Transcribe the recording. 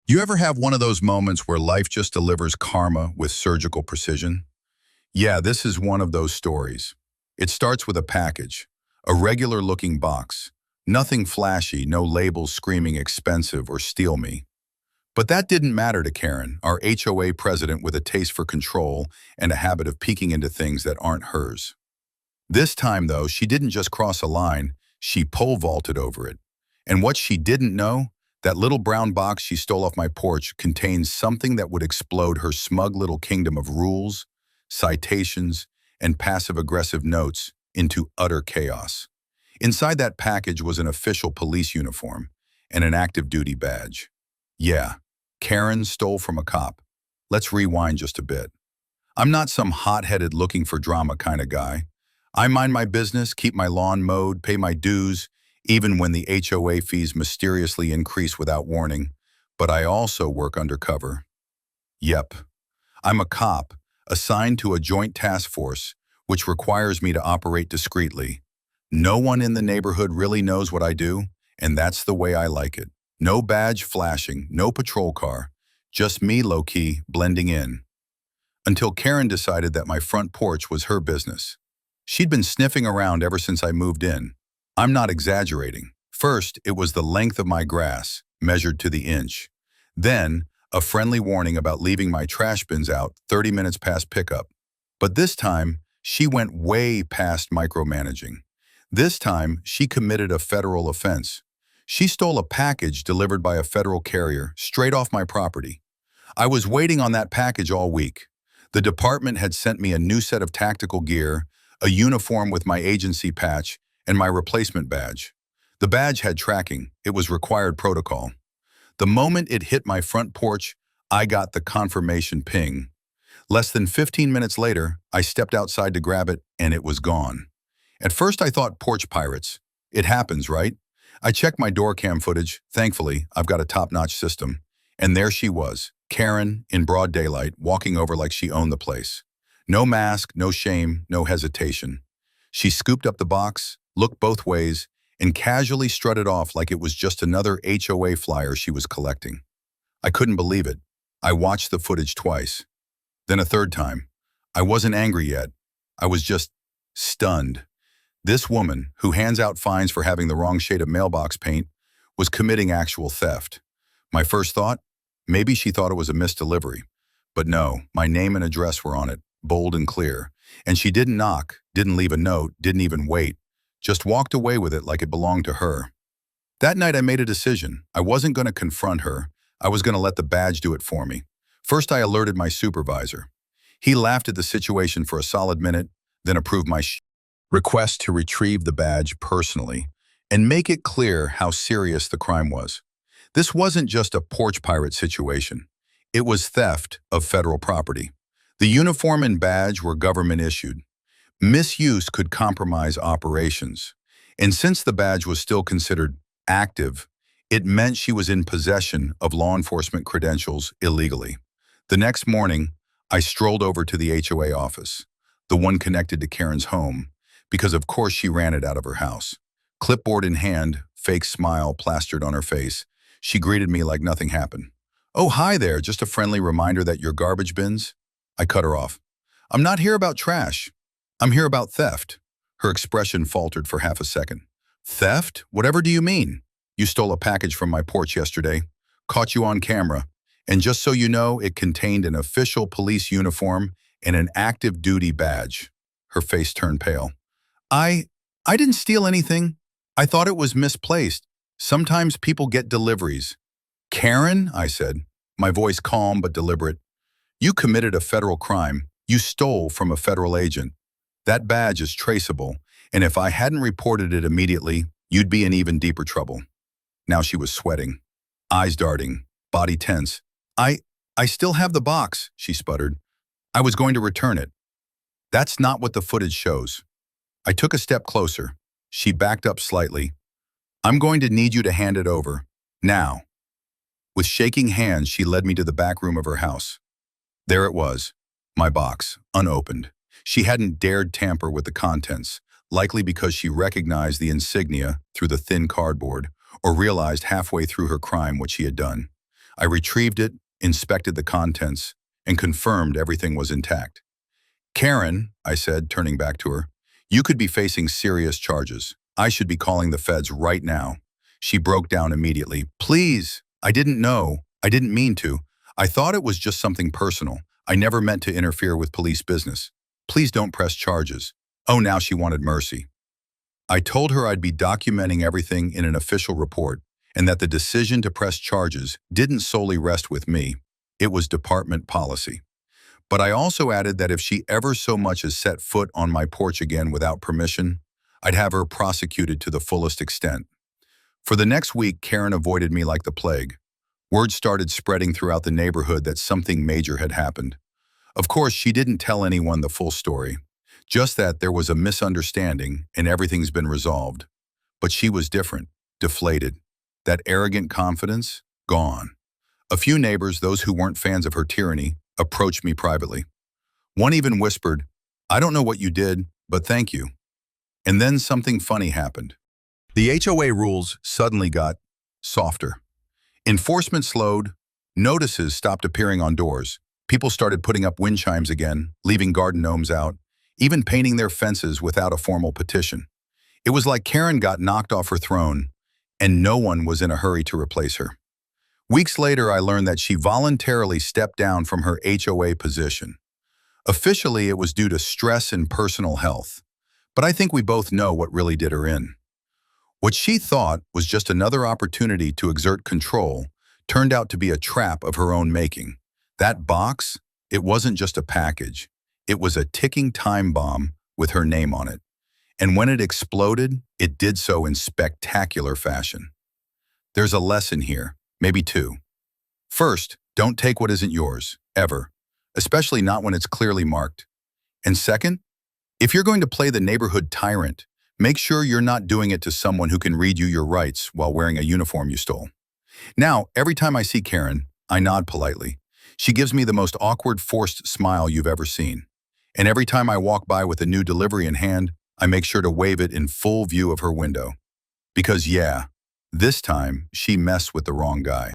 You ever have one of those moments where life just delivers karma with surgical precision? Yeah, this is one of those stories. It starts with a package, a regular-looking box. Nothing flashy, no labels screaming expensive or steal me. But that didn't matter to Karen, our HOA president with a taste for control and a habit of peeking into things that aren't hers. This time, though, she didn't just cross a line, she pole vaulted over it. And what she didn't know, that little brown box she stole off my porch contains something that would explode her smug little kingdom of rules, citations, and passive-aggressive notes into utter chaos. Inside that package was an official police uniform and an active duty badge. Yeah, Karen stole from a cop. Let's rewind just a bit. I'm not some hot-headed looking for drama kind of guy. I mind my business, keep my lawn mowed, pay my dues, even when the HOA fees mysteriously increase without warning. But I also work undercover. Yep, I'm a cop, assigned to a joint task force, which requires me to operate discreetly. No one in the neighborhood really knows what I do, and that's the way I like it. No badge flashing, no patrol car, just me low-key blending in. Until Karen decided that my front porch was her business. She'd been sniffing around ever since I moved in. I'm not exaggerating. First, it was the length of my grass, measured to the inch. Then, a friendly warning about leaving my trash bins out 30 minutes past pickup. But this time, she went way past micromanaging. This time, she committed a federal offense. She stole a package delivered by a federal carrier straight off my property. I was waiting on that package all week. The department had sent me a new set of tactical gear, a uniform with my agency patch, and my replacement badge. The badge had tracking. It was required protocol. The moment it hit my front porch, I got the confirmation ping. Less than 15 minutes later, I stepped outside to grab it, and it was gone. At first, I thought porch pirates. It happens, right? I checked my door cam footage. Thankfully, I've got a top-notch system. And there she was, Karen, in broad daylight, walking over like she owned the place. No mask, no shame, no hesitation. She scooped up the box, looked both ways, and casually strutted off like it was just another HOA flyer she was collecting. I couldn't believe it. I watched the footage twice. Then a third time. I wasn't angry yet. I was just stunned. This woman, who hands out fines for having the wrong shade of mailbox paint, was committing actual theft. My first thought? Maybe she thought it was a missed delivery. But no, my name and address were on it, bold and clear. And she didn't knock, didn't leave a note, didn't even wait. Just walked away with it like it belonged to her. That night I made a decision. I wasn't going to confront her. I was going to let the badge do it for me. First I alerted my supervisor. He laughed at the situation for a solid minute, then approved my request to retrieve the badge personally and make it clear how serious the crime was. This wasn't just a porch pirate situation. It was theft of federal property. The uniform and badge were government issued. Misuse could compromise operations. And since the badge was still considered active, it meant she was in possession of law enforcement credentials illegally. The next morning, I strolled over to the HOA office, the one connected to Karen's home, because of course she ran it out of her house. Clipboard in hand, fake smile plastered on her face, she greeted me like nothing happened. "Oh, hi there, just a friendly reminder that your garbage bins?" I cut her off. "I'm not here about trash. I'm here about theft." Her expression faltered for half a second. "Theft? Whatever do you mean? You stole a package from my porch yesterday. Caught you on camera. And just so you know, it contained an official police uniform and an active duty badge." Her face turned pale. I didn't steal anything. I thought it was misplaced. Sometimes people get deliveries." "Karen," I said, my voice calm but deliberate, "you committed a federal crime. You stole from a federal agent. That badge is traceable, and if I hadn't reported it immediately, you'd be in even deeper trouble." Now she was sweating, eyes darting, body tense. I still have the box," she sputtered. "I was going to return it." "That's not what the footage shows." I took a step closer. She backed up slightly. "I'm going to need you to hand it over. Now." With shaking hands, she led me to the back room of her house. There it was, my box, unopened. She hadn't dared tamper with the contents, likely because she recognized the insignia through the thin cardboard, or realized halfway through her crime what she had done. I retrieved it, inspected the contents, and confirmed everything was intact. Karen, I said, turning back to her, you could be facing serious charges. I should be calling the feds right now. She broke down immediately. Please, I didn't know. I didn't mean to. I thought it was just something personal. I never meant to interfere with police business. Please don't press charges. Oh, now she wanted mercy. I told her I'd be documenting everything in an official report and that the decision to press charges didn't solely rest with me. It was department policy. But I also added that if she ever so much as set foot on my porch again without permission, I'd have her prosecuted to the fullest extent. For the next week, Karen avoided me like the plague. Word started spreading throughout the neighborhood that something major had happened. Of course, she didn't tell anyone the full story, just that there was a misunderstanding and everything's been resolved. But she was different, deflated. That arrogant confidence, gone. A few neighbors, those who weren't fans of her tyranny, approached me privately. One even whispered, I don't know what you did, but thank you. And then something funny happened. The HOA rules suddenly got softer. Enforcement slowed, notices stopped appearing on doors. People started putting up wind chimes again, leaving garden gnomes out, even painting their fences without a formal petition. It was like Karen got knocked off her throne, and no one was in a hurry to replace her. Weeks later, I learned that she voluntarily stepped down from her HOA position. Officially, it was due to stress and personal health, but I think we both know what really did her in. What she thought was just another opportunity to exert control turned out to be a trap of her own making. That box, it wasn't just a package. It was a ticking time bomb with her name on it. And when it exploded, it did so in spectacular fashion. There's a lesson here, maybe two. First, don't take what isn't yours, ever, especially not when it's clearly marked. And second, if you're going to play the neighborhood tyrant, make sure you're not doing it to someone who can read you your rights while wearing a uniform you stole. Now, every time I see Karen, I nod politely. She gives me the most awkward, forced smile you've ever seen. And every time I walk by with a new delivery in hand, I make sure to wave it in full view of her window. Because yeah, this time she messed with the wrong guy.